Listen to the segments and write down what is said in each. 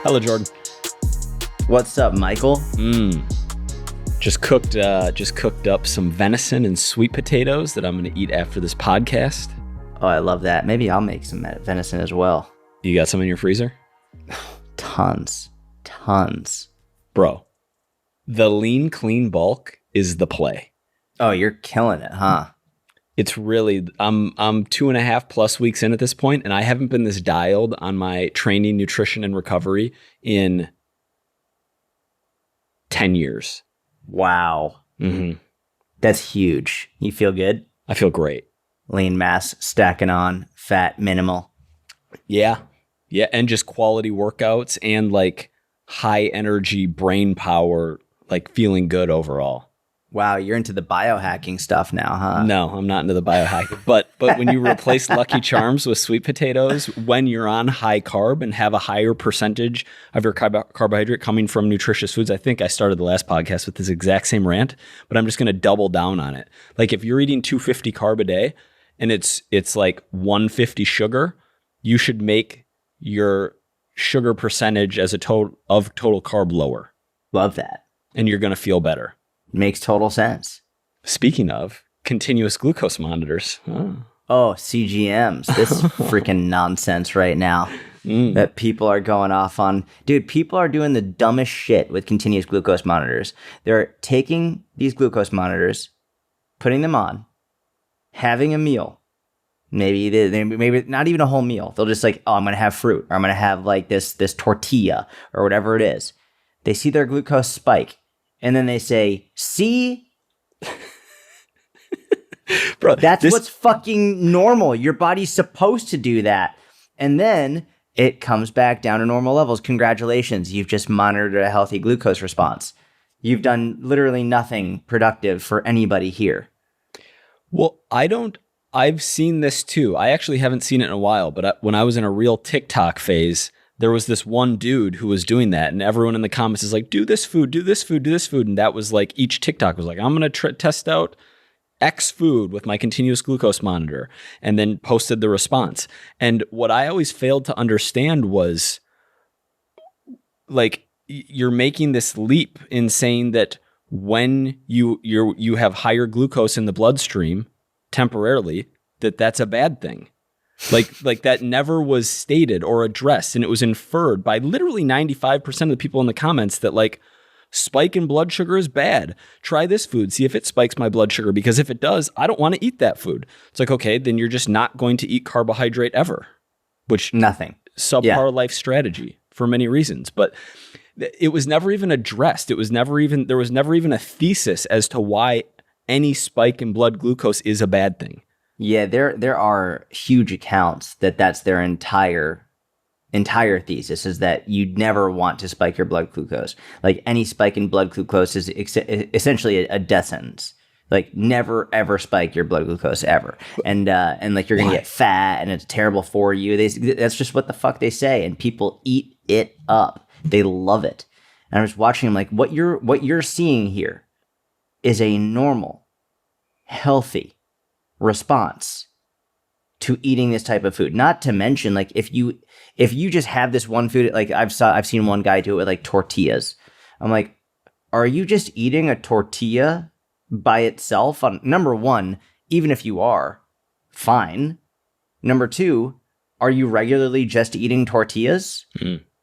Hello, Jordan. What's up, Michael? Just cooked up some venison and sweet potatoes that I'm going to eat after this podcast. Oh, I love that. Maybe I'll make some venison as well. You got some in your freezer? Tons. Bro, the lean, clean bulk is the play. Oh, you're killing it, huh? It's really, I'm 2.5+ weeks in at this point, and I haven't been this dialed on my training, nutrition, and recovery in 10 years. Wow. Mm-hmm. That's huge. You feel good? I feel great. Lean mass stacking on, fat minimal. Yeah, and just quality workouts and like high energy brain power, like feeling good overall. Wow, you're into the biohacking stuff now, huh? No, I'm not into the biohacking. But when you replace Lucky Charms with sweet potatoes, when you're on high carb and have a higher percentage of your carbohydrate coming from nutritious foods, I think I started the last podcast with this exact same rant, but I'm just going to double down on it. Like if you're eating 250 carb a day and it's like 150 sugar, you should make your sugar percentage as a total carb lower. Love that. And you're going to feel better. Makes total sense. Speaking of continuous glucose monitors. Oh, CGMs. This freaking nonsense right now that people are going off on. Dude, people are doing the dumbest shit with continuous glucose monitors. They're taking these glucose monitors, putting them on, having a meal. Maybe not even a whole meal. They'll just like, oh, I'm going to have fruit, or I'm going to have like this tortilla or whatever it is. They see their glucose spike. And then they say, see? Bro, what's fucking normal. Your body's supposed to do that. And then it comes back down to normal levels. Congratulations. You've just monitored a healthy glucose response. You've done literally nothing productive for anybody here. Well, I've seen this too. I actually haven't seen it in a while, but when I was in a real TikTok phase, there was this one dude who was doing that, and everyone in the comments is like, do this food, do this food, do this food. And that was like, each TikTok was like, I'm going to test out X food with my continuous glucose monitor, and then posted the response. And what I always failed to understand was like, you're making this leap in saying that when you have higher glucose in the bloodstream temporarily, that's a bad thing. Like that never was stated or addressed, and it was inferred by literally 95% of the people in the comments that like spike in blood sugar is bad. Try this food, see if it spikes my blood sugar, because if it does, I don't want to eat that food. It's like, okay, then you're just not going to eat carbohydrate ever, which nothing. Subpar life strategy for many reasons, but it was never even addressed. There was never even a thesis as to why any spike in blood glucose is a bad thing. Yeah, there are huge accounts that's their entire thesis is that you never want to spike your blood glucose. Like any spike in blood glucose is essentially a death sentence. Like never ever spike your blood glucose ever, and like you're gonna get fat and it's terrible for you. That's just what the fuck they say, and people eat it up. They love it. And I was watching them like what you're seeing here is a normal, healthy response to eating this type of food. Not to mention, like if you just have this one food, like I've seen one guy do it with like tortillas. I'm like, are you just eating a tortilla by itself? Number one, even if you are, fine. Number two, are you regularly just eating tortillas?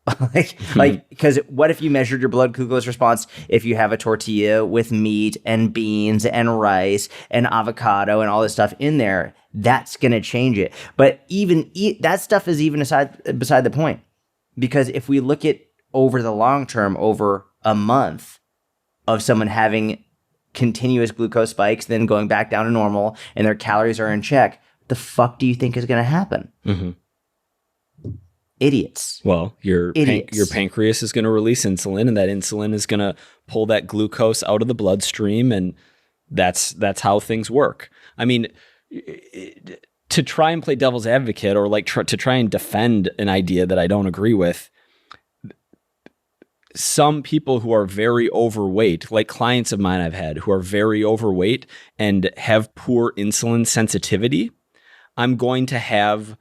Because what if you measured your blood glucose response if you have a tortilla with meat and beans and rice and avocado and all this stuff in there? That's going to change it. But even that stuff is even beside the point, because if we look at over the long term, over a month of someone having continuous glucose spikes, then going back down to normal and their calories are in check, the fuck do you think is going to happen? Mm-hmm. Idiots. Well, your pancreas is going to release insulin, and that insulin is going to pull that glucose out of the bloodstream, and that's how things work. I mean, to try and play devil's advocate, or like to try and defend an idea that I don't agree with, some people who are very overweight, like clients of mine I've had who are very overweight and have poor insulin sensitivity, I'm going to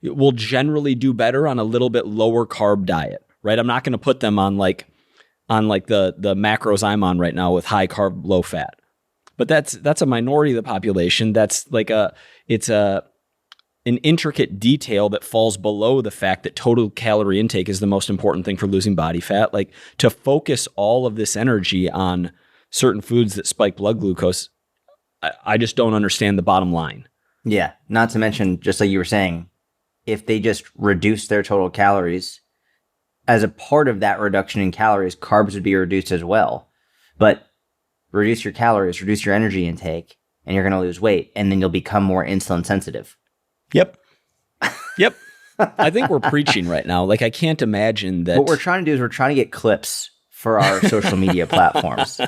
will generally do better on a little bit lower carb diet, right? I'm not going to put them on like the macros I'm on right now with high carb, low fat. But that's a minority of the population. That's like an intricate detail that falls below the fact that total calorie intake is the most important thing for losing body fat. Like, to focus all of this energy on certain foods that spike blood glucose, I just don't understand the bottom line. Yeah. Not to mention, just like you were saying, if they just reduce their total calories, as a part of that reduction in calories, carbs would be reduced as well. But reduce your calories, reduce your energy intake, and you're going to lose weight, and then you'll become more insulin sensitive. Yep. I think we're preaching right now. Like, I can't imagine that. What we're trying to do is we're trying to get clips for our social media platforms.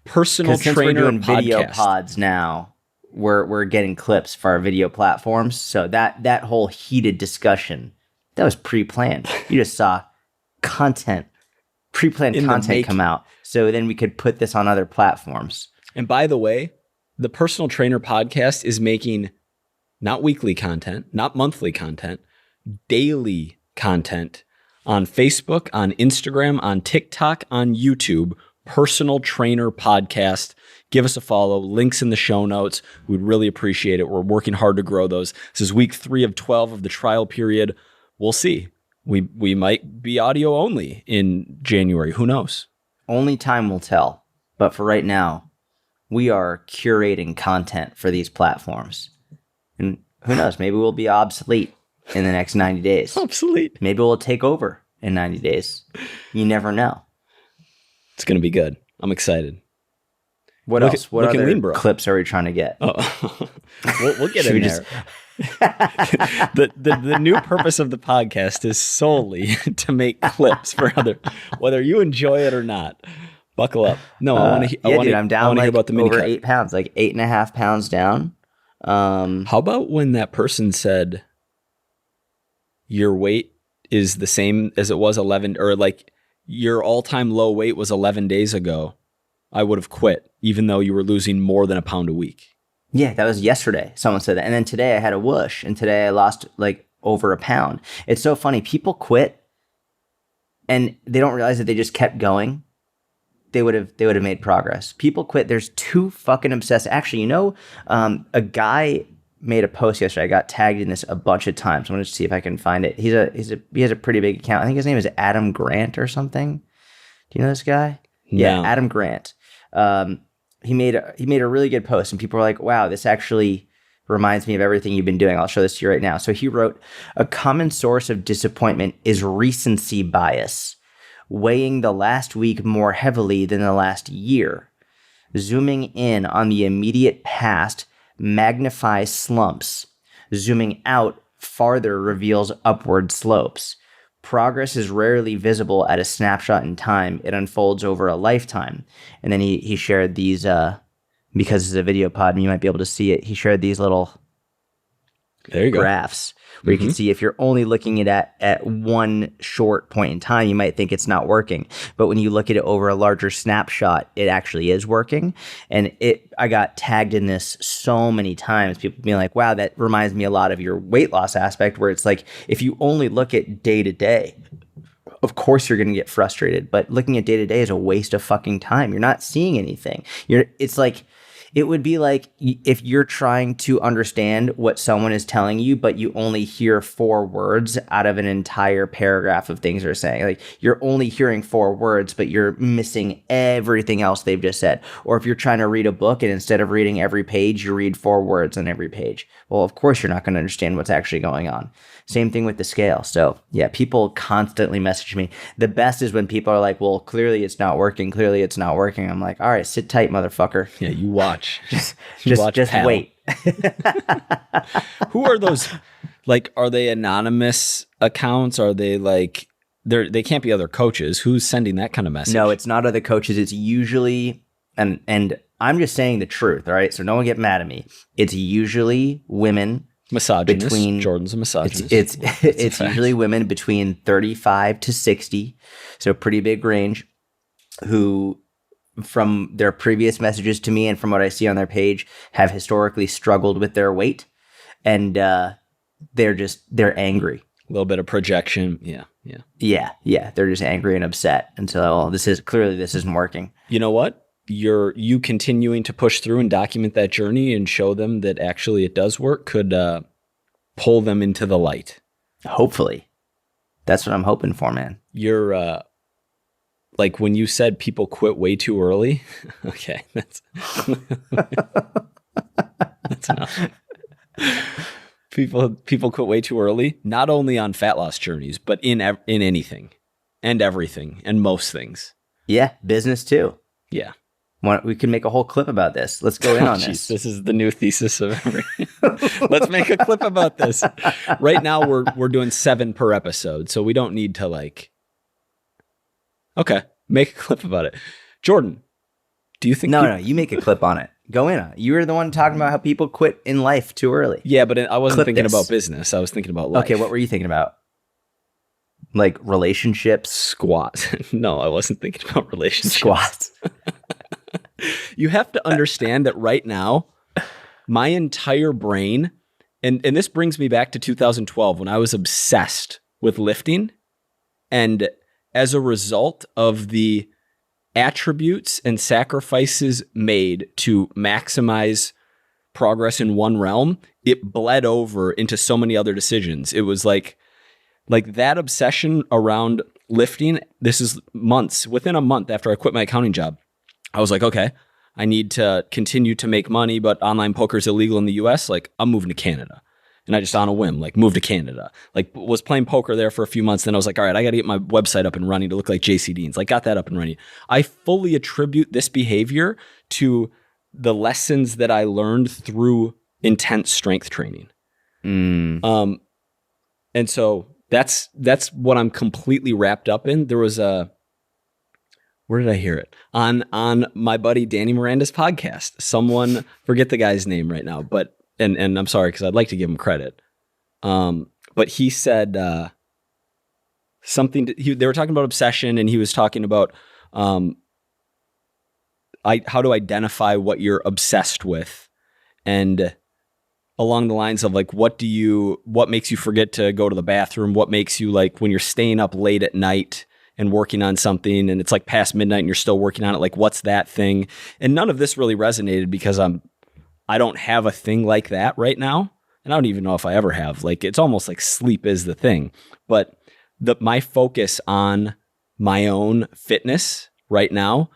Personal since trainer we're doing video podcast. pods now, we're getting clips for our video platforms. So that whole heated discussion, that was pre-planned. You just saw pre-planned content come out. So then we could put this on other platforms. And by the way, the Personal Trainer podcast is making not weekly content, not monthly content, daily content on Facebook, on Instagram, on TikTok, on YouTube. Personal Trainer podcast. Give us a follow. Links in the show notes. We'd really appreciate it. We're working hard to grow those. This is week 3 of 12 of the trial period. We'll see. We might be audio only in January. Who knows? Only time will tell. But for right now, we are curating content for these platforms. And who knows? Maybe we'll be obsolete in the next 90 days. Obsolete. Maybe we'll take over in 90 days. You never know. It's going to be good. I'm excited. What else? What other clips are we trying to get? Oh. we'll get in there. The new purpose of the podcast is solely to make clips for whether you enjoy it or not. Buckle up. No, I want to. I'm down hear about the mini over cut. 8 pounds, like 8.5 pounds down. How about when that person said your weight is the same as it was 11, or like your all-time low weight was 11 days ago? I would have quit, even though you were losing more than a pound a week. Yeah, that was yesterday. Someone said that. And then today I had a whoosh, and today I lost like over a pound. It's so funny. People quit and they don't realize that they just kept going. They would have made progress. People quit. There's too fucking obsessed. Actually, a guy made a post yesterday. I got tagged in this a bunch of times. I'm going to see if I can find it. He has a pretty big account. I think his name is Adam Grant or something. Do you know this guy? No. Yeah, Adam Grant. He made a really good post, and people were like, "Wow, this actually reminds me of everything you've been doing." I'll show this to you right now. So he wrote, "A common source of disappointment is recency bias, weighing the last week more heavily than the last year. Zooming in on the immediate past magnifies slumps. Zooming out farther reveals upward slopes. Progress is rarely visible at a snapshot in time. It unfolds over a lifetime." And then he shared these, because it's a video pod and you might be able to see it, he shared these little graphs where you can see if you're only looking at one short point in time, you might think it's not working. But when you look at it over a larger snapshot, it actually is working. And I got tagged in this so many times, people being like, "Wow, that reminds me a lot of your weight loss aspect," where it's like, if you only look at day to day, of course you're going to get frustrated. But looking at day to day is a waste of fucking time. You're not seeing anything. It's like, it would be like if you're trying to understand what someone is telling you, but you only hear 4 words out of an entire paragraph of things they're saying. Like, you're only hearing 4 words, but you're missing everything else they've just said. Or if you're trying to read a book and instead of reading every page, you read 4 words on every page. Well, of course, you're not going to understand what's actually going on. Same thing with the scale. So yeah, people constantly message me. The best is when people are like, "Well, clearly it's not working. Clearly it's not working." I'm like, "All right, sit tight, motherfucker." Yeah, you watch. Just wait. Who are those? Like, are they anonymous accounts? Are they like, they can't be other coaches? Who's sending that kind of message? No, it's not other coaches. It's usually, and I'm just saying the truth. All right. So no one get mad at me. It's usually women Misogynist. between Jordan's a misogynist. It's usually women between 35 to 60, so pretty big range, who, from their previous messages to me and from what I see on their page, have historically struggled with their weight, and they're angry. A little bit of projection. Yeah. They're just angry and upset, and so this isn't working. You know what? You continuing to push through and document that journey and show them that actually it does work could pull them into the light. Hopefully. That's what I'm hoping for, man. You're like when you said people quit way too early. Okay, that's enough. People quit way too early, not only on fat loss journeys, but in anything and everything and most things. Yeah, business too. Yeah. We can make a whole clip about this. Let's go in on this. This is the new thesis of everything. Let's make a clip about this. Right now we're doing 7 per episode, so we don't need to Okay, make a clip about it. Jordan, do you think... No, you make a clip on it. Go in on it. You were the one talking about how people quit in life too early. Yeah, but I wasn't thinking about business. I was thinking about life. Okay, what were you thinking about? Like relationships? Squats. No, I wasn't thinking about relationships. Squats. You have to understand that right now, my entire brain, and this brings me back to 2012 when I was obsessed with lifting. And as a result of the attributes and sacrifices made to maximize progress in one realm, it bled over into so many other decisions. It was like that obsession around lifting. This is months, within a month after I quit my accounting job, I was like, okay, I need to continue to make money, but online poker is illegal in the US. Like, I'm moving to Canada. And I just on a whim, moved to Canada. Was playing poker there for a few months. Then I was like, all right, I got to get my website up and running to look like JC Deans. Got that up and running. I fully attribute this behavior to the lessons that I learned through intense strength training. And so that's what I'm completely wrapped up in. There was where did I hear it? On my buddy Danny Miranda's podcast. Someone, forget the guy's name right now, but and I'm sorry because I'd like to give him credit. But he said something. They were talking about obsession, and he was talking about how to identify what you're obsessed with, and along the lines of what makes you forget to go to the bathroom, what makes you when you're staying up late at night and working on something and it's past midnight and you're still working on it, what's that thing? And none of this really resonated because I don't have a thing like that right now. And I don't even know if I ever have. It's almost like sleep is the thing. But my focus on my own fitness right now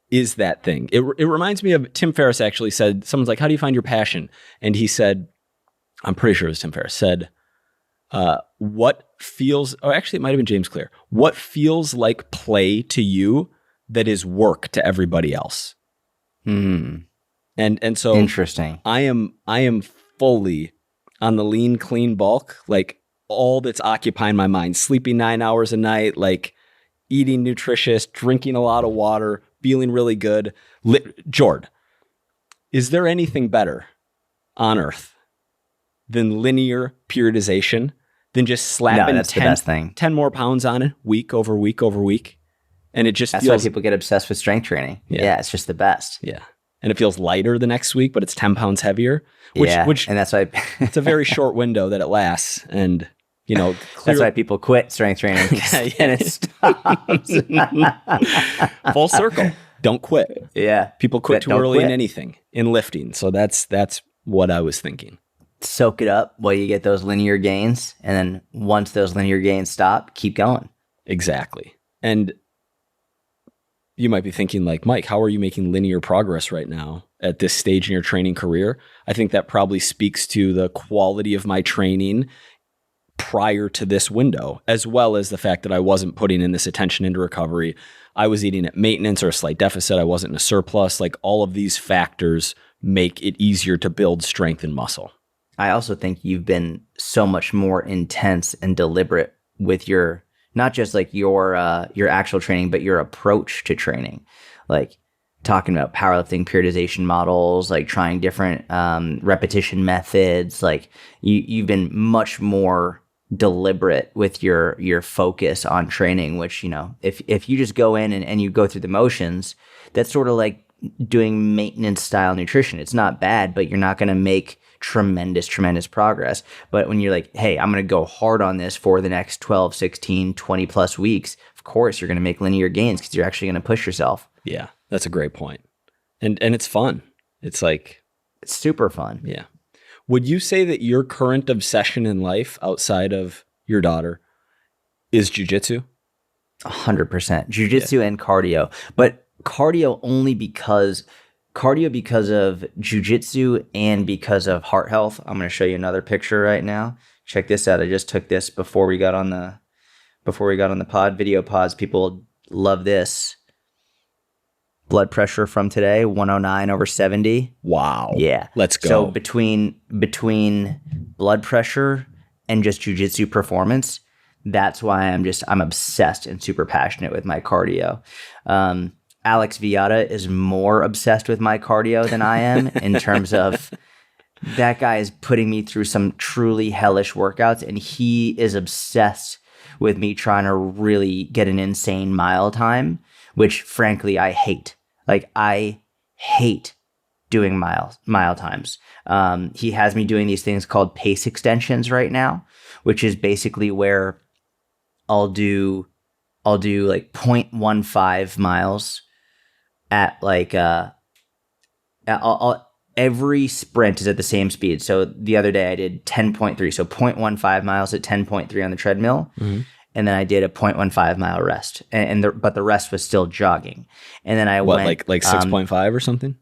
is that thing. It reminds me of Tim Ferriss actually said, someone's like, how do you find your passion? And he said, I'm pretty sure it was Tim Ferriss, said, actually it might have been James Clear. What feels like play to you that is work to everybody else? And so interesting. I am fully on the lean, clean bulk, all that's occupying my mind, sleeping 9 hours a night, eating nutritious, drinking a lot of water, feeling really good. Jord, is there anything better on earth than linear periodization, than just slapping 10 more pounds on it week over week over week? And it just That's why people get obsessed with strength training. Yeah, it's just the best. Yeah. And it feels lighter the next week, but it's 10 pounds heavier. Which and that's why it's a very short window that it lasts. And that's why people quit strength training. And it stops. Full circle. Don't quit. Yeah. People quit too early in anything, in lifting. So that's what I was thinking. Soak it up while you get those linear gains. And then once those linear gains stop, keep going. Exactly. And you might be thinking Mike, how are you making linear progress right now at this stage in your training career? I think that probably speaks to the quality of my training prior to this window, as well as the fact that I wasn't putting in this attention into recovery. I was eating at maintenance or a slight deficit. I wasn't in a surplus. All of these factors make it easier to build strength and muscle. I also think you've been so much more intense and deliberate with not just your actual training, but your approach to training. talking about powerlifting periodization models, like trying different repetition methods. Like you've been much more deliberate with your focus on training, which, you know, if you just go in and you go through the motions, that's sort of like doing maintenance style nutrition. It's not bad, but you're not going to make tremendous progress. But when you're like, hey, I'm going to go hard on this for the next 12, 16, 20 plus weeks, of course you're going to make linear gains because you're actually going to push yourself. Yeah, that's a great point. And it's fun. It's like, it's super fun. Yeah. Would you say that your current obsession in life outside of your daughter is jujitsu? 100%. Jiu-jitsu and cardio. But cardio only because of jiu-jitsu and because of heart health. I'm going to show you another picture right now. Check this out. I just took this before we got on the video pods. People love this. Blood pressure from today, 109/70. Wow. Yeah. Let's go. So between blood pressure and just jiu-jitsu performance, that's why I'm obsessed and super passionate with my cardio. Alex Viata is more obsessed with my cardio than I am in terms of that guy is putting me through some truly hellish workouts, and he is obsessed with me trying to really get an insane mile time, which frankly I hate. Like, I hate doing mile times. He has me doing these things called pace extensions right now, which is basically where I'll do like 0.15 miles at like every sprint is at the same speed. So the other day I did 10.3, so 0.15 miles at 10.3 on the treadmill. Mm-hmm. And then I did a 0.15 mile rest, but the rest was still jogging. And then I went like 6.5 or something.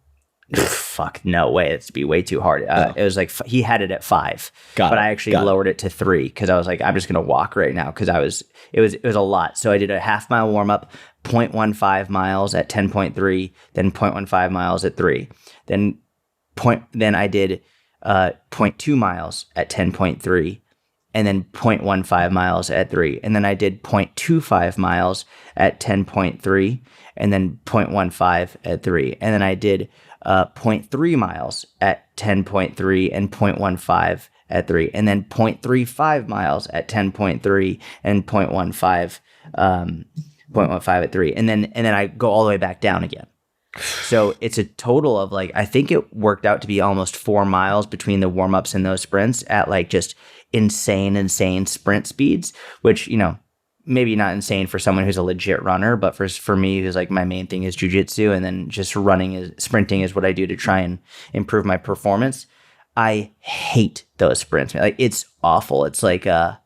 Fuck no way! It'd be way too hard. It was like he had it at 5, but I actually lowered it to 3 because I was like, I'm just gonna walk right now because it was a lot. So I did a half mile warm up, 0.15 miles at 10.3, then 0.15 miles at 3, then I did 0.2 miles at 10.3. And then 0.15 miles at 3. And then I did 0.25 miles at 10.3, and then 0.15 at 3. And then I did 0.3 miles at 10.3 and 0.15 at 3. And then 0.35 miles at 10.3 and 0.15 at 3. And then I go all the way back down again. So it's a total of like, I think it worked out to be almost 4 miles between the warm-ups and those sprints at like just insane sprint speeds, which, you know, maybe not insane for someone who's a legit runner, but for me, who's like, my main thing is jiu-jitsu, and then just sprinting is what I do to try and improve my performance. I hate those sprints. Like, it's awful. It's like, I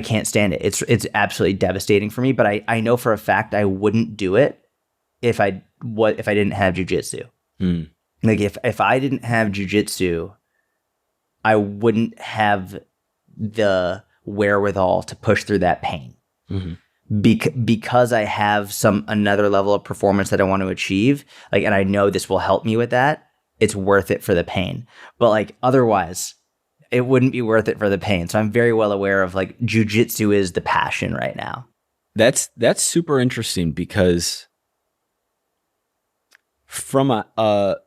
can't stand it. It's absolutely devastating for me, but I know for a fact I wouldn't do it if I didn't have jiu-jitsu. Like if I didn't have jiu-jitsu, I wouldn't have the wherewithal to push through that pain. Mm-hmm. Because I have another level of performance that I want to achieve, like, and I know this will help me with that, it's worth it for the pain. But like, otherwise, it wouldn't be worth it for the pain. So I'm very well aware of like, jiu-jitsu is the passion right now. That's super interesting because from a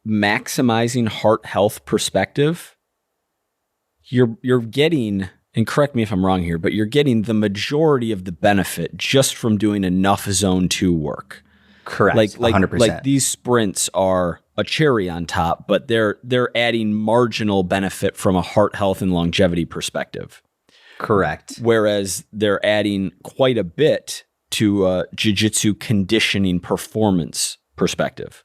maximizing heart health perspective, you're getting, and correct me if I'm wrong here, but you're getting the majority of the benefit just from doing enough zone 2 work. Correct. Like 100%. Like these sprints are a cherry on top, but they're adding marginal benefit from a heart health and longevity perspective. Correct. Whereas they're adding quite a bit to jiu-jitsu conditioning performance perspective.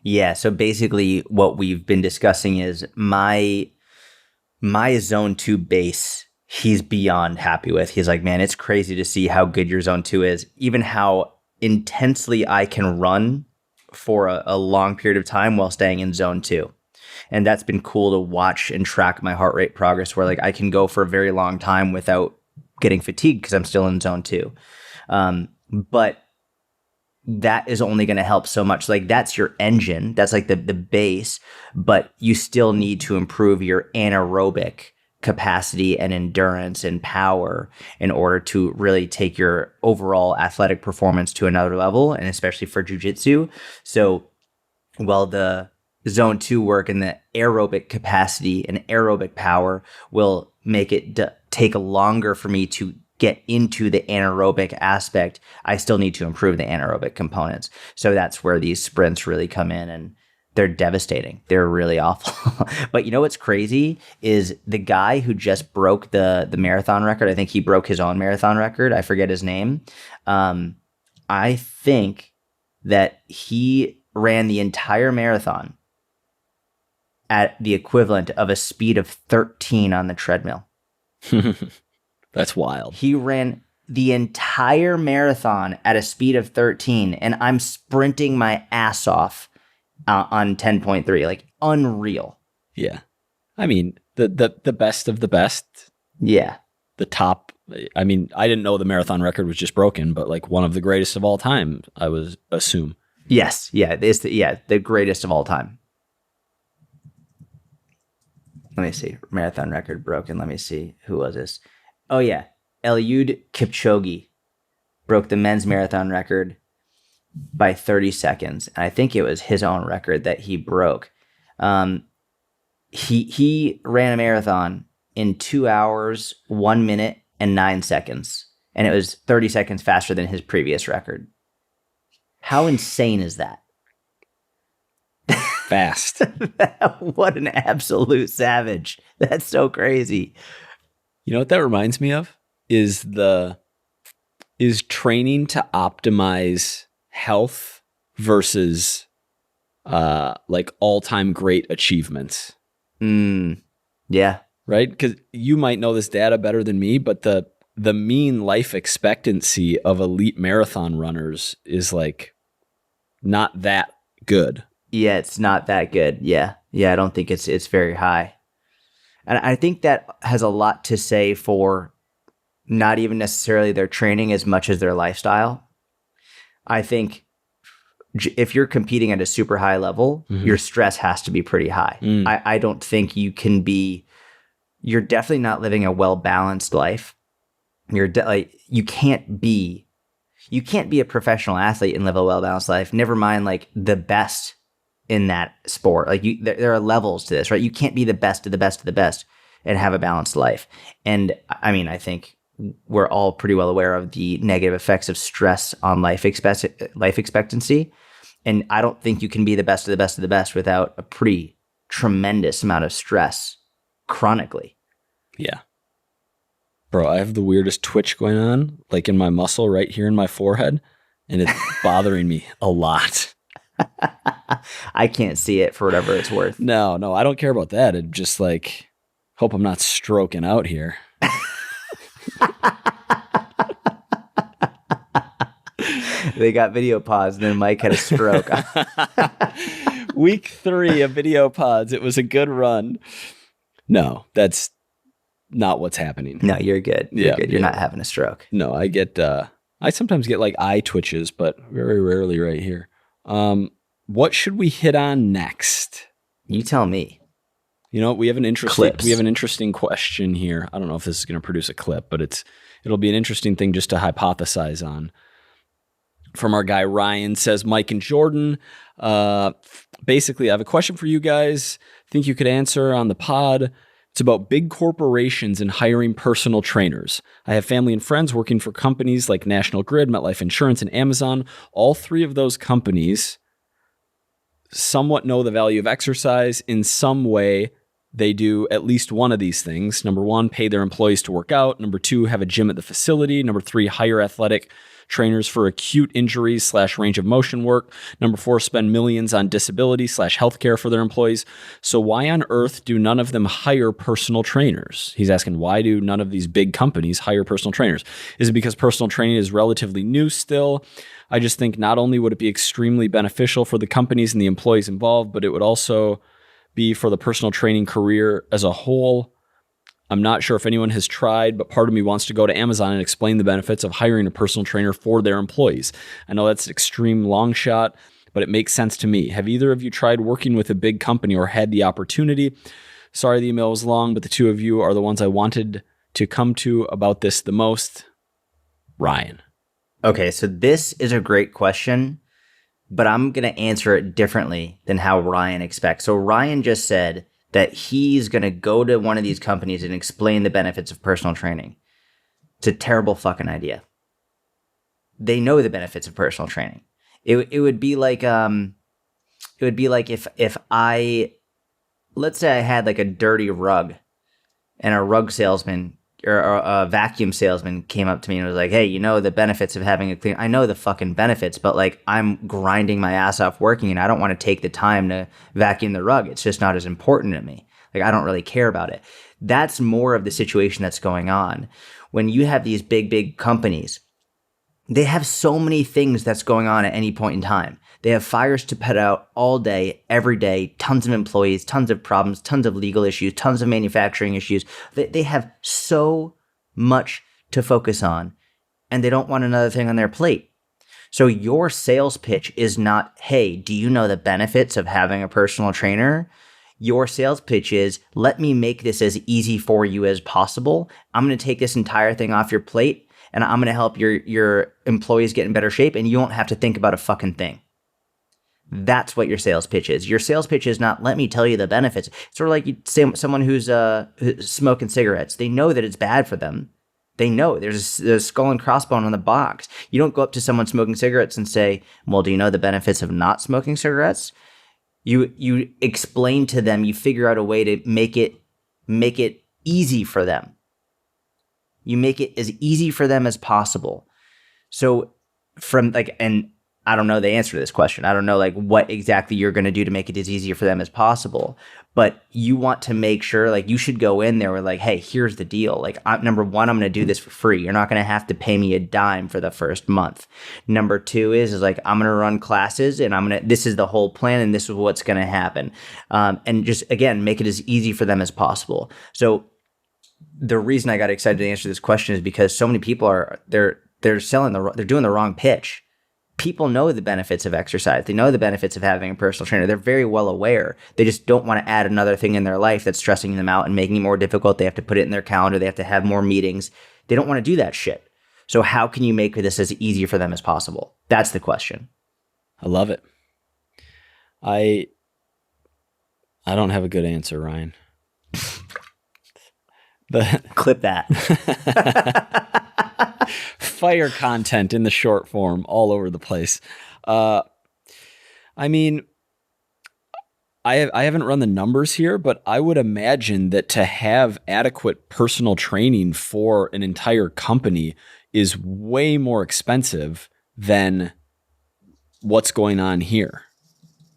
Yeah. So basically what we've been discussing is my zone 2 base, he's beyond happy with. He's like, man, it's crazy to see how good your zone 2 is. Even how intensely I can run for a long period of time while staying in zone 2. And that's been cool to watch and track my heart rate progress, where like I can go for a very long time without getting fatigued because I'm still in zone 2. But that is only going to help so much. Like, that's your engine. That's like the base, but you still need to improve your anaerobic capacity and endurance and power in order to really take your overall athletic performance to another level, and especially for jiu-jitsu. So while the zone 2 work and the aerobic capacity and aerobic power will make it take longer for me to get into the anaerobic aspect, I still need to improve the anaerobic components. So that's where these sprints really come in, and they're devastating. They're really awful. But you know what's crazy is the guy who just broke the marathon record. I think he broke his own marathon record. I forget his name. I think that he ran the entire marathon at the equivalent of a speed of 13 on the treadmill. That's wild. He ran the entire marathon at a speed of 13, and I'm sprinting my ass off on 10.3. Like, unreal. Yeah. I mean, the best of the best. Yeah. The top. I mean, I didn't know the marathon record was just broken, but like one of the greatest of all time, I would assume. Yes. Yeah. It's the greatest of all time. Let me see. Marathon record broken. Let me see. Who was this? Oh, yeah. Eliud Kipchoge broke the men's marathon record by 30 seconds. And I think it was his own record that he broke. He ran a marathon in 2 hours, 1 minute, and 9 seconds. And it was 30 seconds faster than his previous record. How insane is that? Fast. What an absolute savage. That's so crazy. You know what that reminds me of? Is training to optimize health versus like all-time great achievements. Yeah. Right? Because you might know this data better than me, but the mean life expectancy of elite marathon runners is like not that good. Yeah, it's not that good. Yeah. Yeah, I don't think it's very high. And I think that has a lot to say for not even necessarily their training as much as their lifestyle. I think if you're competing at a super high level, your stress has to be pretty high. I don't think you can be, you're definitely not living a well-balanced life. You can't be a professional athlete and live a well-balanced life. Never mind like the best in that sport. Like there are levels to this, right? You can't be the best of the best of the best and have a balanced life. And I mean, I think we're all pretty well aware of the negative effects of stress on life expectancy. And I don't think you can be the best of the best of the best without a pretty tremendous amount of stress chronically. Yeah. Bro, I have the weirdest twitch going on, like in my muscle right here in my forehead, and it's bothering me a lot. I can't see it for whatever it's worth. No, I don't care about that. It just like, hope I'm not stroking out here. They got video pods, and then Mike had a stroke. Week 3 of video pods. It was a good run. No, that's not what's happening. No, you're good. You're good. You're not having a stroke. No, I sometimes get like eye twitches, but very rarely right here. What should we hit on next? You tell me. You know, we have an interesting question here. I don't know if this is going to produce a clip, but it'll be an interesting thing just to hypothesize on. From our guy Ryan, says, Mike and Jordan, basically, I have a question for you guys. Think you could answer on the pod. It's about big corporations and hiring personal trainers. I have family and friends working for companies like National Grid, MetLife Insurance, and Amazon. All 3 of those companies somewhat know the value of exercise. In some way, they do at least one of these things. Number 1, pay their employees to work out. Number 2, have a gym at the facility. Number 3, hire athletic trainers for acute injuries / range of motion work. Number 4, spend millions on disability / healthcare for their employees. So why on earth do none of them hire personal trainers? He's asking, why do none of these big companies hire personal trainers? Is it because personal training is relatively new still? I just think not only would it be extremely beneficial for the companies and the employees involved, but it would also be for the personal training career as a whole. I'm not sure if anyone has tried, but part of me wants to go to Amazon and explain the benefits of hiring a personal trainer for their employees. I know that's an extreme long shot, but it makes sense to me. Have either of you tried working with a big company or had the opportunity? Sorry the email was long, but the two of you are the ones I wanted to come to about this the most. Ryan. Okay, so this is a great question, but I'm going to answer it differently than how Ryan expects. So Ryan just said that he's going to go to one of these companies and explain the benefits of personal training. It's a terrible fucking idea. They know the benefits of personal training. It would be like if I, let's say I had like a dirty rug, and a rug salesman or a vacuum salesman came up to me and was like, "Hey, you know the benefits of having a clean." I know the fucking benefits, but like I'm grinding my ass off working, and I don't want to take the time to vacuum the rug. It's just not as important to me. Like I don't really care about it. That's more of the situation that's going on when you have these big companies. They have so many things that's going on at any point in time. They have fires to put out all day, every day, tons of employees, tons of problems, tons of legal issues, tons of manufacturing issues. They have so much to focus on, and they don't want another thing on their plate. So your sales pitch is not, hey, do you know the benefits of having a personal trainer? Your sales pitch is, let me make this as easy for you as possible. I'm going to take this entire thing off your plate, and I'm going to help your employees get in better shape, and you won't have to think about a fucking thing. That's what your sales pitch is. Your sales pitch is not, let me tell you the benefits. It's sort of like you say someone who's smoking cigarettes. They know that it's bad for them. They know there's a skull and crossbone on the box. You don't go up to someone smoking cigarettes and say, well, do you know the benefits of not smoking cigarettes? You explain to them, you figure out a way to make it easy for them. You make it as easy for them as possible. So from like, and I don't know the answer to this question. I don't know like what exactly you're going to do to make it as easy for them as possible, but you want to make sure like you should go in there with like, hey, here's the deal. Like number one, I'm going to do this for free. You're not going to have to pay me a dime for the first month. Number two is like, I'm going to run classes and this is the whole plan and this is what's going to happen. And just again, make it as easy for them as possible. So the reason I got excited to answer this question is because so many people they're doing the wrong pitch. People know the benefits of exercise. They know the benefits of having a personal trainer. They're very well aware. They just don't want to add another thing in their life that's stressing them out and making it more difficult. They have to put it in their calendar. They have to have more meetings. They don't want to do that shit. So how can you make this as easy for them as possible? That's the question. I love it. I don't have a good answer, Ryan. Clip that. Fire content in the short form all over the place. I mean, I haven't run the numbers here, but I would imagine that to have adequate personal training for an entire company is way more expensive than what's going on here,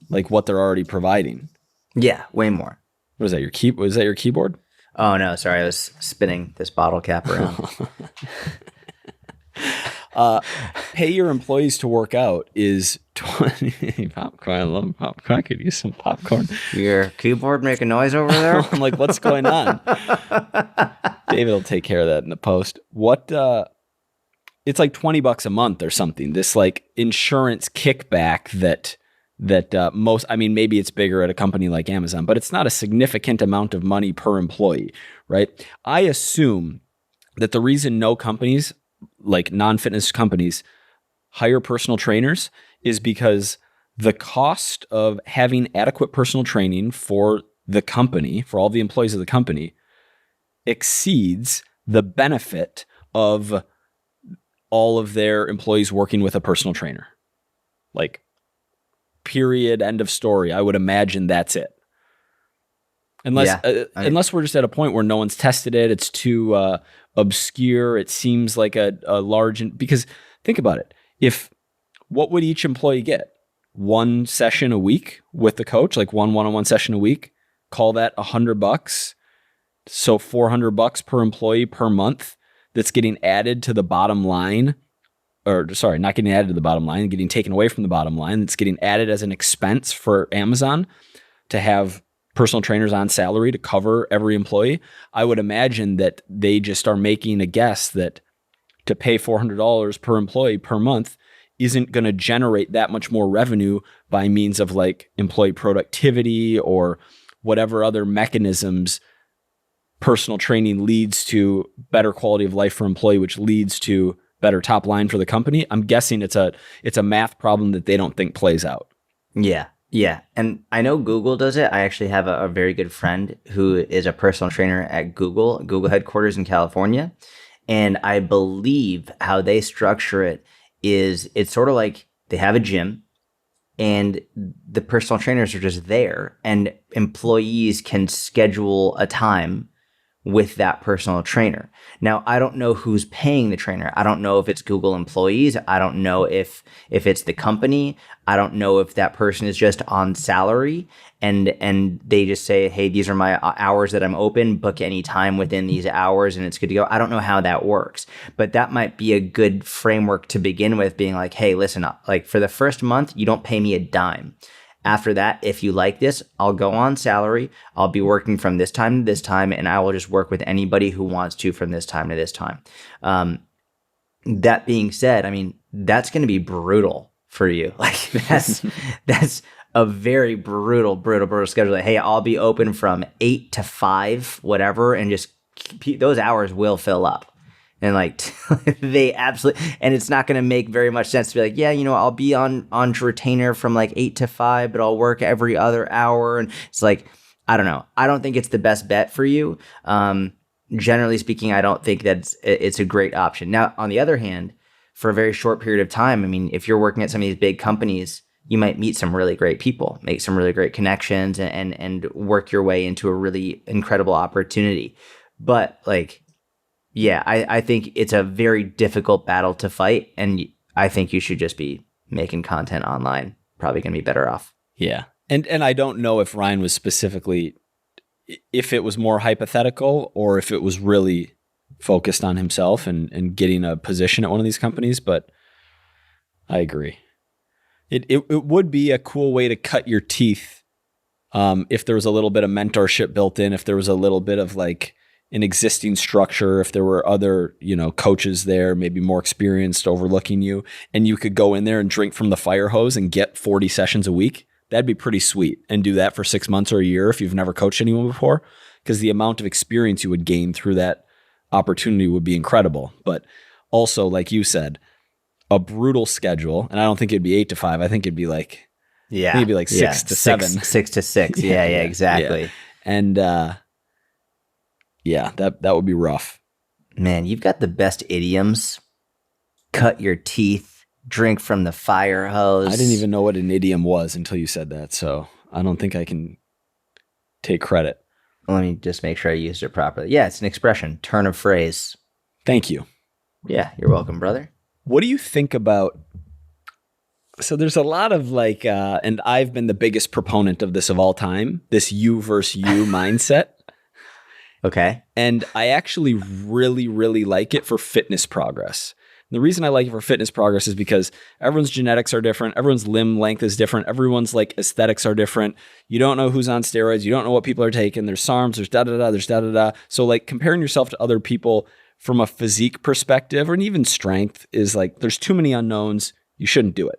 like what they're already providing. Yeah, way more. What is that? Was that your keyboard? Oh no, sorry, I was spinning this bottle cap around. Pay your employees to work out is 20 popcorn. I love popcorn. I could use some popcorn. Your keyboard making noise over there? I'm like, what's going on? David will take care of that in the post. It's like $20 a month or something. This like insurance kickback that most, I mean, maybe it's bigger at a company like Amazon, but it's not a significant amount of money per employee, right? I assume that the reason no companies, like non-fitness companies, hire personal trainers is because the cost of having adequate personal training for the company, for all the employees of the company, exceeds the benefit of all of their employees working with a personal trainer. Like, period, end of story. I would imagine that's it. Unless we're just at a point where no one's tested it, it's too obscure. It seems like a large, because think about it. What would each employee get? One session a week with the coach, like one one-on-one session a week. Call that $100. So $400 per employee per month. That's getting added to the bottom line. Or sorry, not getting added to the bottom line, getting taken away from the bottom line. It's getting added as an expense for Amazon to have personal trainers on salary to cover every employee. I would imagine that they just are making a guess that to pay $400 per employee per month isn't going to generate that much more revenue by means of like employee productivity or whatever other mechanisms personal training leads to better quality of life for employee, which leads to better top line for the company. I'm guessing it's a math problem that they don't think plays out. Yeah. Yeah. And I know Google does it. I actually have a very good friend who is a personal trainer at Google headquarters in California. And I believe how they structure it is it's sort of like they have a gym and the personal trainers are just there and employees can schedule a time with that personal trainer. Now, I don't know who's paying the trainer. I don't know if it's Google employees. I don't know if it's the company. I don't know if that person is just on salary and they just say, hey, these are my hours that I'm open, book any time within these hours and it's good to go. I don't know how that works, but that might be a good framework to begin with, being like, hey, listen, like for the first month, you don't pay me a dime. After that, if you like this, I'll go on salary. I'll be working from this time to this time, and I will just work with anybody who wants to from this time to this time. That being said, I mean, that's going to be brutal for you. Like that's a very brutal schedule. Like, hey, I'll be open from 8 to 5, whatever, and just those hours will fill up. And like they absolutely, and it's not going to make very much sense to be like, yeah, I'll be on retainer from like 8 to 5, but I'll work every other hour. And it's like, I don't know. I don't think it's the best bet for you. Generally speaking, I don't think it's a great option. Now, on the other hand, for a very short period of time, I mean, if you're working at some of these big companies, you might meet some really great people, make some really great connections, and work your way into a really incredible opportunity. But like, yeah, I think it's a very difficult battle to fight, and I think you should just be making content online. Probably going to be better off. Yeah. And I don't know if Ryan was specifically, if it was more hypothetical or if it was really focused on himself and getting a position at one of these companies, but I agree. It would be a cool way to cut your teeth if there was a little bit of mentorship built in, if there was a little bit of like an existing structure, if there were other, coaches there, maybe more experienced overlooking you, and you could go in there and drink from the fire hose and get 40 sessions a week. That'd be pretty sweet. And do that for 6 months or a year if you've never coached anyone before, because the amount of experience you would gain through that opportunity would be incredible. But also, like you said, a brutal schedule. And I don't think it'd be 8 to 5. I think it'd be like, maybe like 6 to 7. 6 to 6. Yeah, exactly. Yeah. And, yeah, that would be rough. Man, you've got the best idioms. Cut your teeth, drink from the fire hose. I didn't even know what an idiom was until you said that, so I don't think I can take credit. Let me just make sure I used it properly. Yeah, it's an expression, turn of phrase. Thank you. Yeah, you're welcome, brother. What do you think about... So there's a lot of like, and I've been the biggest proponent of this of all time, this you versus you mindset. Okay. And I actually really, really like it for fitness progress. And the reason I like it for fitness progress is because everyone's genetics are different. Everyone's limb length is different. Everyone's like aesthetics are different. You don't know who's on steroids. You don't know what people are taking. There's SARMs, there's da-da-da, there's da-da-da. So like comparing yourself to other people from a physique perspective or even strength is like, there's too many unknowns. You shouldn't do it.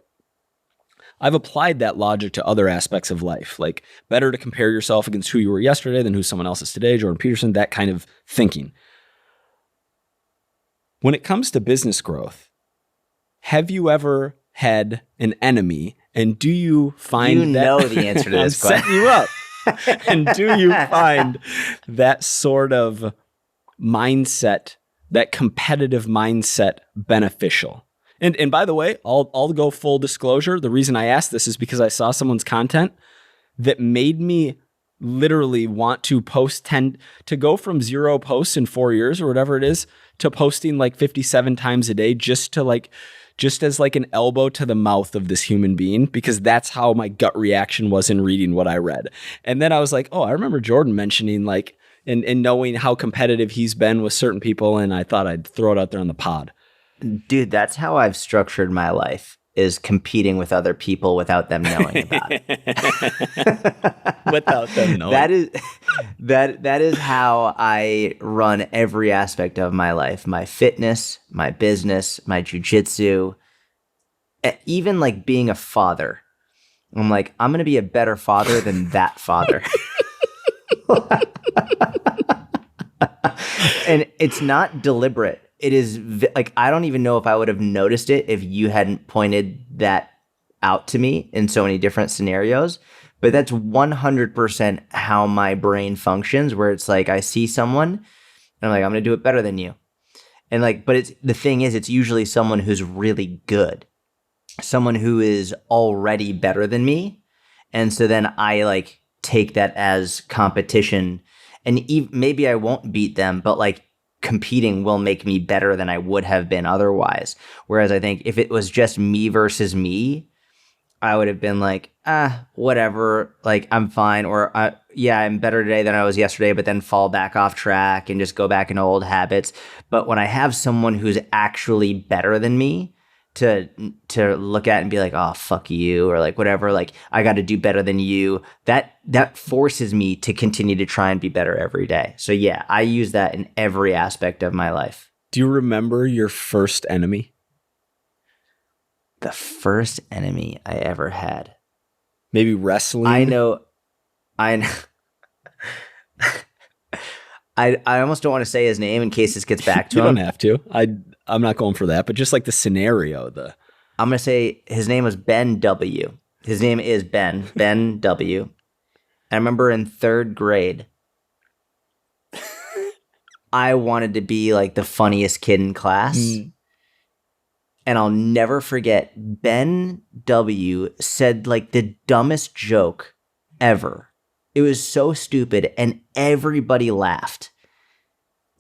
I've applied that logic to other aspects of life, like better to compare yourself against who you were yesterday than who someone else is today, Jordan Peterson, that kind of thinking. When it comes to business growth, have you ever had an enemy, and do you find you know the answer to this question? Setting you up. And do you find that sort of mindset, that competitive mindset beneficial? And by the way, I'll go full disclosure. The reason I asked this is because I saw someone's content that made me literally want to to go from 0 posts in 4 years or whatever it is to posting like 57 times a day just as like an elbow to the mouth of this human being, because that's how my gut reaction was in reading what I read. And then I was like, oh, I remember Jordan mentioning like, and knowing how competitive he's been with certain people. And I thought I'd throw it out there on the pod. Dude, that's how I've structured my life, is competing with other people without them knowing about it. Without them knowing. That is how I run every aspect of my life. My fitness, my business, my jujitsu, even like being a father. I'm like, I'm going to be a better father than that father. And it's not deliberate. It is like, I don't even know if I would have noticed it if you hadn't pointed that out to me in so many different scenarios. But that's 100% how my brain functions, where it's like I see someone and I'm like, I'm going to do it better than you. And like, but it's the thing is, it's usually someone who's really good, someone who is already better than me. And so then I like take that as competition, and maybe I won't beat them, but like competing will make me better than I would have been otherwise. Whereas I think if it was just me versus me, I would have been like, whatever, like I'm fine. Or yeah, I'm better today than I was yesterday, but then fall back off track and just go back into old habits. But when I have someone who's actually better than me to look at and be like, oh, fuck you, or like whatever, like I got to do better than you, that forces me to continue to try and be better every day. So yeah, I use that in every aspect of my life. Do you remember your first enemy? The first enemy I ever had. Maybe wrestling? I know. I almost don't want to say his name in case this gets back to him. You don't have to. I'm not going for that, but just like the scenario, I'm going to say his name was Ben W. His name is Ben W. I remember in 3rd grade, I wanted to be like the funniest kid in class. And I'll never forget, Ben W. said like the dumbest joke ever. It was so stupid and everybody laughed.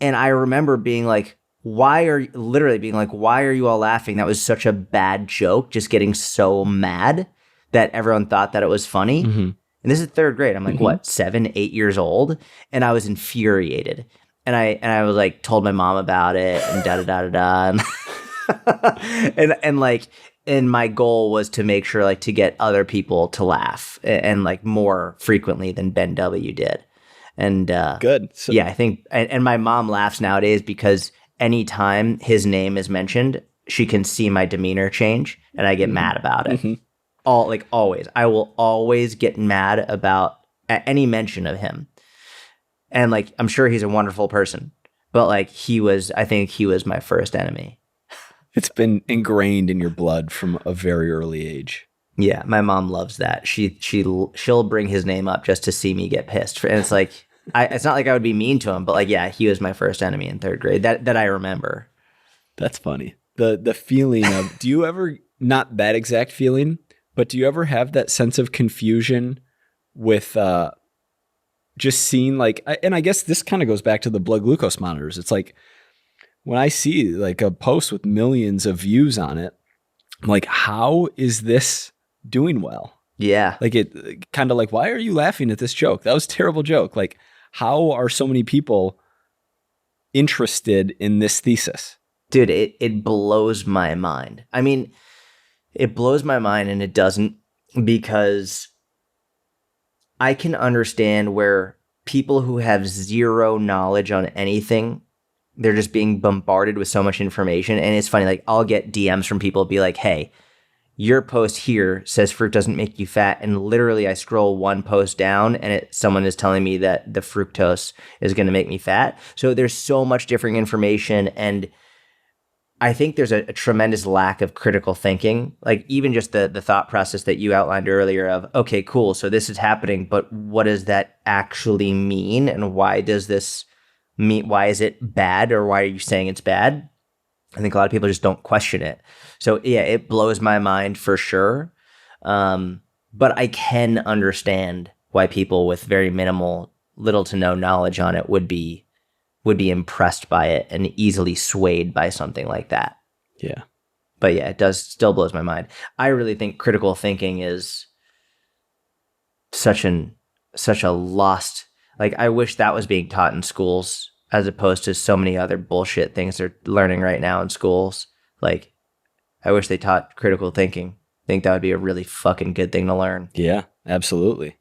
And I remember being like, why are you all laughing? That was such a bad joke, just getting so mad that everyone thought that it was funny. Mm-hmm. And this is 3rd grade. I'm like, what, 7, 8 years old? And I was infuriated. And I was like, told my mom about it and da-da-da-da-da. And my goal was to make sure like to get other people to laugh and like more frequently than Ben W. did. And good. So, yeah, I think, and my mom laughs nowadays because anytime his name is mentioned, she can see my demeanor change and I get mad about it. Always. I will always get mad about any mention of him. And like, I'm sure he's a wonderful person, but like I think he was my first enemy. It's been ingrained in your blood from a very early age. Yeah, my mom loves that. She'll bring his name up just to see me get pissed. And it's like, it's not like I would be mean to him, but like, yeah, he was my first enemy in 3rd grade that I remember. That's funny. The feeling of, do you ever, not that exact feeling, but do you ever have that sense of confusion with just seeing like, and I guess this kind of goes back to the blood glucose monitors. It's like, when I see like a post with millions of views on it, I'm like, how is this doing well? Yeah. Like it kind of like, why are you laughing at this joke? That was a terrible joke. Like, how are so many people interested in this thesis? Dude, it blows my mind. I mean, it blows my mind and it doesn't, because I can understand where people who have zero knowledge on anything, they're just being bombarded with so much information. And it's funny, like I'll get DMs from people be like, hey, your post here says fruit doesn't make you fat. And literally I scroll one post down and someone is telling me that the fructose is going to make me fat. So there's so much different information. And I think there's a tremendous lack of critical thinking. Like even just the thought process that you outlined earlier of, okay, cool, so this is happening, but what does that actually mean? And why does this mean, why is it bad, or why are you saying it's bad? I think a lot of people just don't question it. So yeah, it blows my mind for sure. But I can understand why people with very little to no knowledge on it would be impressed by it and easily swayed by something like that. Yeah. But yeah, it still blows my mind. I really think critical thinking is such a lost, like I wish that was being taught in schools as opposed to so many other bullshit things they're learning right now in schools. Like I wish they taught critical thinking. I think that would be a really fucking good thing to learn. Yeah, absolutely.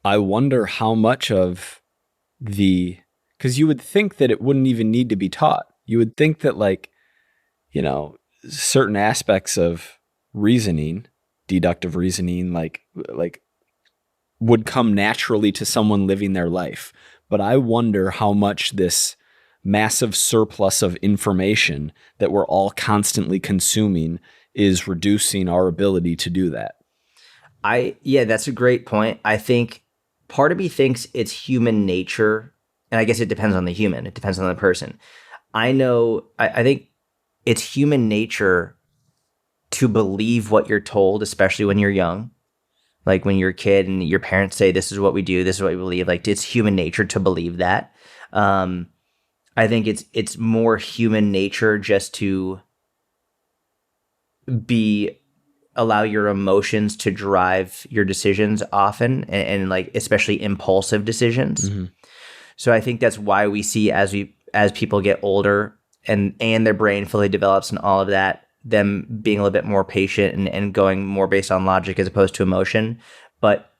I wonder how much of because you would think that it wouldn't even need to be taught. You would think that like, certain aspects of reasoning, deductive reasoning, like would come naturally to someone living their life. But I wonder how much this massive surplus of information that we're all constantly consuming is reducing our ability to do that. Yeah, that's a great point. I think part of me thinks it's human nature, and I guess it depends on the human. It depends on the person. I think it's human nature to believe what you're told, especially when you're young. Like when you're a kid and your parents say, this is what we do, this is what we believe. Like it's human nature to believe that. I think it's more human nature just to allow your emotions to drive your decisions often, and like especially impulsive decisions. Mm-hmm. So I think that's why we see as people get older and their brain fully develops and all of that, them being a little bit more patient and going more based on logic as opposed to emotion. But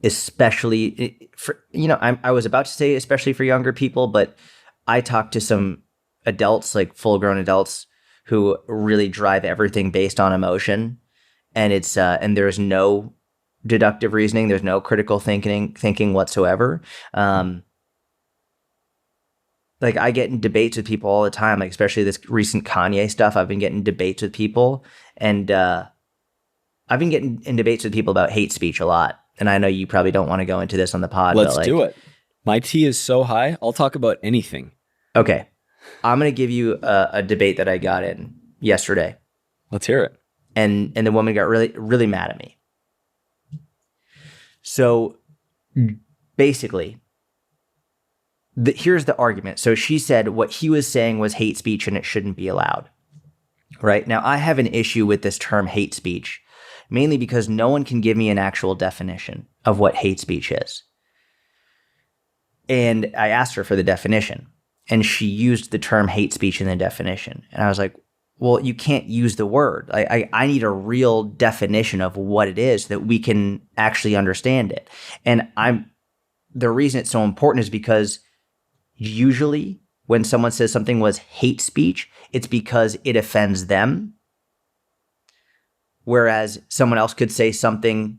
especially for, I was about to say especially for younger people, but I talked to some adults, like full grown adults, who really drive everything based on emotion. And it's and there's no deductive reasoning, there's no critical thinking whatsoever. Like I get in debates with people all the time, like especially this recent Kanye stuff. I've been getting debates with people, and I've been getting in debates with people about hate speech a lot. And I know you probably don't want to go into this on the pod. Let's do it. My tea is so high, I'll talk about anything. Okay. I'm going to give you a debate that I got in yesterday. Let's hear it. And the woman got really, really mad at me. So basically, here's the argument. So she said what he was saying was hate speech and it shouldn't be allowed. Right? Now, I have an issue with this term hate speech, mainly because no one can give me an actual definition of what hate speech is. And I asked her for the definition, and she used the term hate speech in the definition. And I was like, well, you can't use the word. I need a real definition of what it is so that we can actually understand it. And the reason it's so important is because usually when someone says something was hate speech, it's because it offends them. Whereas someone else could say something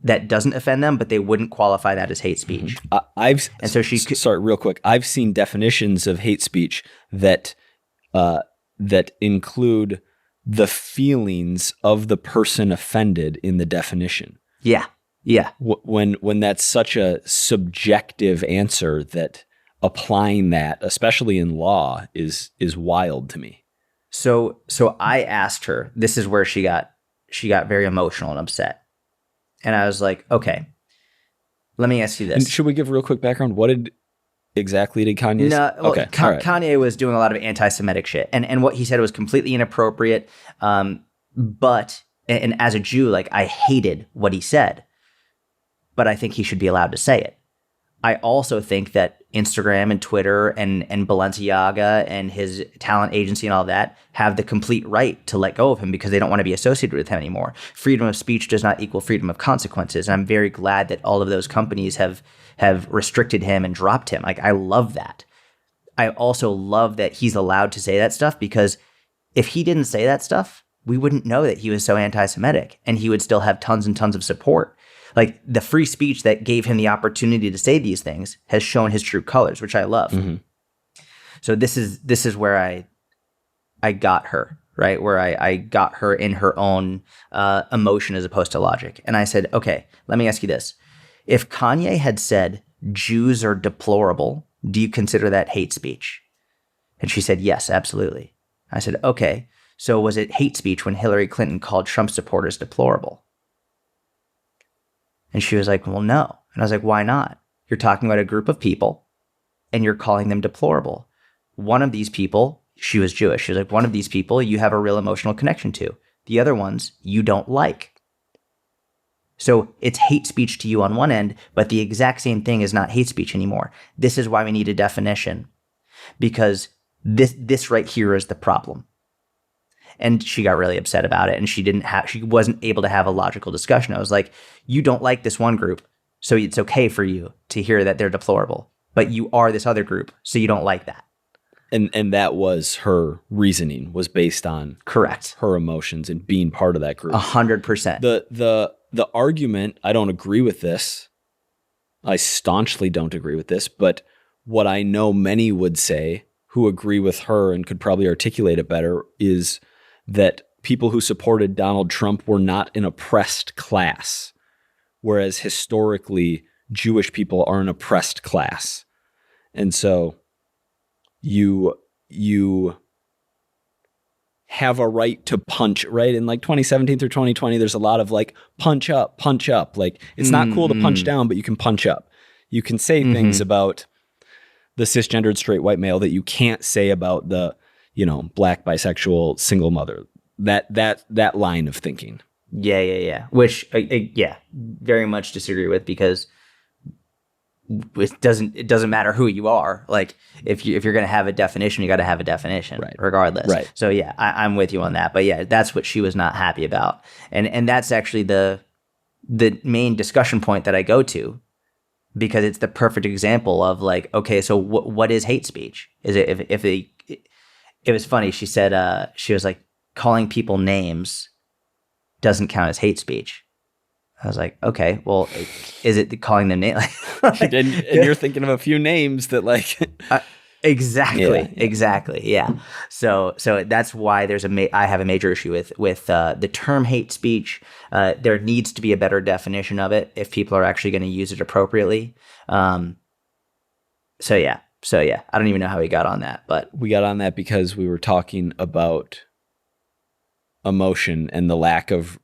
that doesn't offend them, but they wouldn't qualify that as hate speech. Sorry, real quick. I've seen definitions of hate speech that include the feelings of the person offended in the definition. Yeah. When that's such a subjective answer, that applying that, especially in law, is wild to me. So I asked her. This is where she got very emotional and upset. And I was like, okay, let me ask you this. And should we give real quick background? What exactly did Kanye say? No, okay, right. Kanye was doing a lot of anti-Semitic shit. And what he said was completely inappropriate. But as a Jew, like I hated what he said. But I think he should be allowed to say it. I also think that Instagram and Twitter and Balenciaga and his talent agency and all that have the complete right to let go of him because they don't want to be associated with him anymore. Freedom of speech does not equal freedom of consequences. And I'm very glad that all of those companies have restricted him and dropped him. Like, I love that. I also love that he's allowed to say that stuff, because if he didn't say that stuff, we wouldn't know that he was so anti-Semitic, and he would still have tons and tons of support. Like, the free speech that gave him the opportunity to say these things has shown his true colors, which I love. Mm-hmm. So this is where I got her, right? Where I got her in her own emotion as opposed to logic. And I said, okay, let me ask you this. If Kanye had said, Jews are deplorable, do you consider that hate speech? And she said, yes, absolutely. I said, okay, so was it hate speech when Hillary Clinton called Trump supporters deplorable? And she was like, well, no. And I was like, why not? You're talking about a group of people and you're calling them deplorable. One of these people, she was Jewish. She was like, one of these people you have a real emotional connection to. The other ones you don't like. So it's hate speech to you on one end, but the exact same thing is not hate speech anymore. This is why we need a definition, because this right here is the problem. And she got really upset about it, and she wasn't able to have a logical discussion. I was like, you don't like this one group, so it's okay for you to hear that they're deplorable, but you are this other group, so you don't like that. And that was her reasoning, was based on correct her emotions and being part of that group. 100%. the argument, I don't agree with this. I staunchly don't agree with this, but what I know many would say who agree with her and could probably articulate it better is that people who supported Donald Trump were not an oppressed class, whereas historically Jewish people are an oppressed class. And so you have a right to punch, right? In like 2017 through 2020, there's a lot of like punch up. Like it's not cool to punch down, but you can punch up. You can say things about the cisgendered straight white male that you can't say about the, black, bisexual, single mother. That line of thinking. Yeah. Which, very much disagree with, because it doesn't matter who you are. Like if you're going to have a definition, you got to have a definition, right, regardless. Right. So yeah, I'm with you on that. But yeah, that's what she was not happy about, and that's actually the main discussion point that I go to, because it's the perfect example of like, okay, so what is hate speech? Is it it was funny. She said she was like, calling people names doesn't count as hate speech. I was like, okay, well, is it calling them names? and you're thinking of a few names that like... Exactly. Yeah. So that's why I have a major issue with the term hate speech. There needs to be a better definition of it if people are actually going to use it appropriately. So yeah. I don't even know how we got on that, but we got on that because we were talking about emotion and the lack of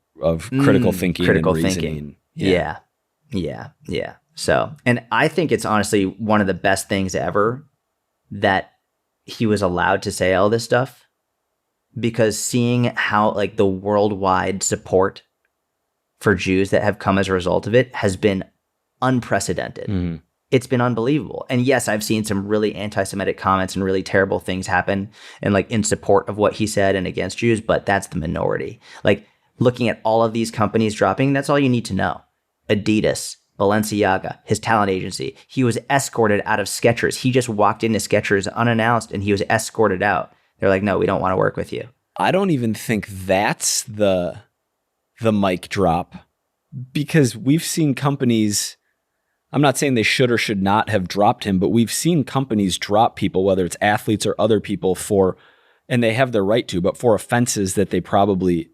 critical thinking and reasoning. Yeah. So, and I think it's honestly one of the best things ever that he was allowed to say all this stuff, because seeing how like the worldwide support for Jews that have come as a result of it has been unprecedented. It's been unbelievable. And yes, I've seen some really anti-Semitic comments and really terrible things happen and like in support of what he said and against Jews, but that's the minority. Like looking at all of these companies dropping, that's all you need to know. Adidas, Balenciaga, his talent agency. He was escorted out of Skechers. He just walked into Skechers unannounced and he was escorted out. They're like, no, we don't want to work with you. I don't even think that's the mic drop, because we've seen companies, I'm not saying they should or should not have dropped him, but we've seen companies drop people, whether it's athletes or other people, and they have their right to, but for offenses that arguably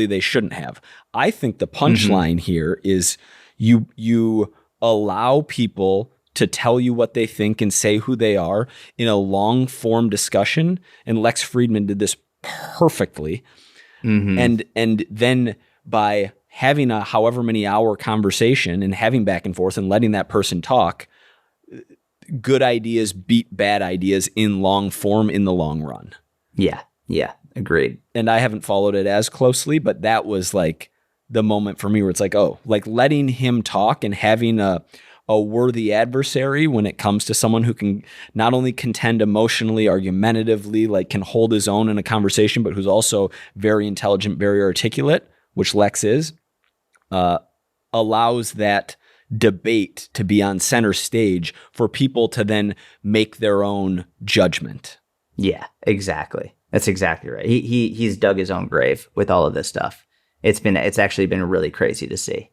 they shouldn't have. I think the punchline here is you allow people to tell you what they think and say who they are in a long form discussion. And Lex Friedman did this perfectly. And then by having a however many hour conversation and having back and forth and letting that person talk, good ideas beat bad ideas in long form in the long run. Yeah. Agreed. And I haven't followed it as closely, but that was like the moment for me where it's like, oh, like letting him talk and having a worthy adversary when it comes to someone who can not only contend emotionally, argumentatively, like can hold his own in a conversation, but who's also very intelligent, very articulate, which Lex is, allows that debate to be on center stage for people to then make their own judgment. Yeah, exactly. That's exactly right. He's dug his own grave with all of this stuff. It's actually been really crazy to see.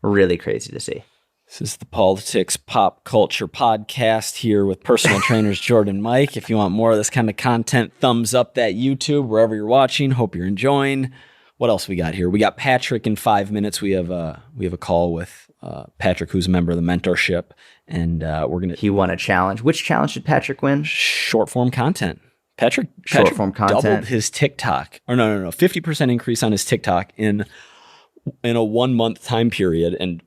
Really crazy to see. This is the Politics Pop Culture Podcast here with personal trainers Jordan and Mike. If you want more of this kind of content, thumbs up that YouTube wherever you're watching. Hope you're enjoying. What else we got here? We got Patrick in 5 minutes. We have a call with Patrick, who's a member of the mentorship, and He won a challenge. Which challenge did Patrick win? Short form content. Patrick form content. Doubled his TikTok. Or no, 50% increase on his TikTok in a 1 month time period, and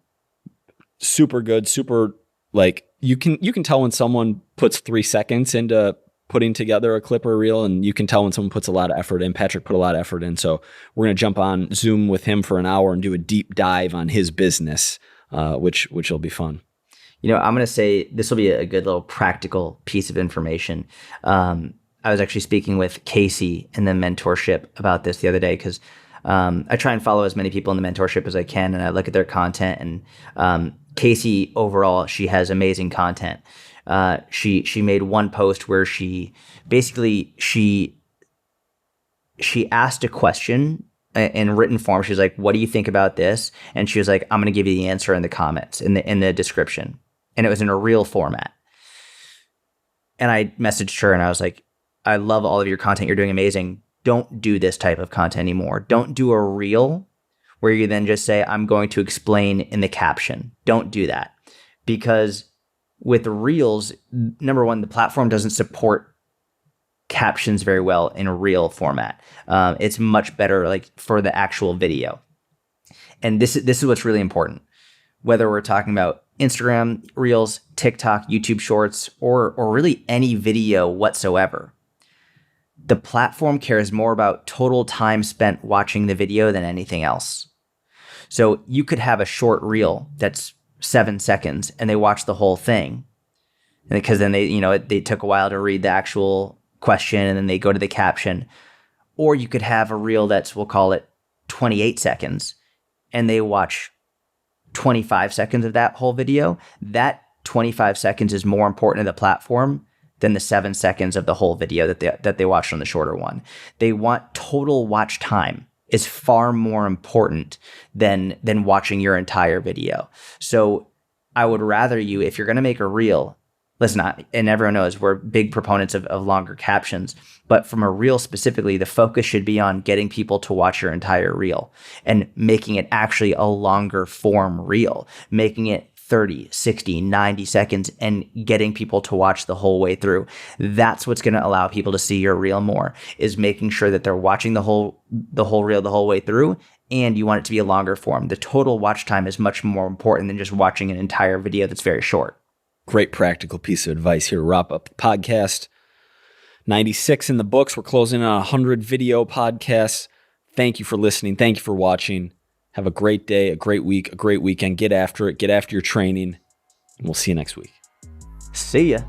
super good, super like you can tell when someone puts 3 seconds into putting together a clip or a reel, and you can tell when someone puts a lot of effort in. Patrick put a lot of effort in, so we're gonna jump on Zoom with him for an hour and do a deep dive on his business, which will be fun. I'm gonna say this will be a good little practical piece of information. I was actually speaking with Casey in the mentorship about this the other day, because I try and follow as many people in the mentorship as I can, and I look at their content. And Casey, overall, she has amazing content. She made one post where she basically she asked a question in written form. She was like, what do you think about this? And she was like, I'm going to give you the answer in the comments, in the description. And it was in a reel format. And I messaged her and I was like, I love all of your content. You're doing amazing. Don't do this type of content anymore. Don't do a reel where you then just say, I'm going to explain in the caption. Don't do that. Because with reels, number one, the platform doesn't support captions very well in a reel format. It's much better like for the actual video. And this is what's really important. Whether we're talking about Instagram Reels, TikTok, YouTube Shorts, or really any video whatsoever, the platform cares more about total time spent watching the video than anything else. So you could have a short reel that's 7 seconds and they watch the whole thing, because then they took a while to read the actual question and then they go to the caption. Or you could have a reel that's, we'll call it 28 seconds, and they watch 25 seconds of that whole video. That 25 seconds is more important to the platform than the 7 seconds of the whole video that they watched on the shorter one. They want total watch time is far more important than watching your entire video. So I would rather you, if you're going to make a reel, listen, and everyone knows we're big proponents of longer captions, but from a reel specifically, the focus should be on getting people to watch your entire reel and making it actually a longer form reel, making it 30, 60, 90 seconds and getting people to watch the whole way through. That's what's going to allow people to see your reel more, is making sure that they're watching the whole reel the whole way through, and you want it to be a longer form. The total watch time is much more important than just watching an entire video that's very short. Great practical piece of advice here to wrap up the podcast. 96 in the books. We're closing on 100 video podcasts. Thank you for listening. Thank you for watching. Have a great day, a great week, a great weekend. Get after it. Get after your training. And we'll see you next week. See ya.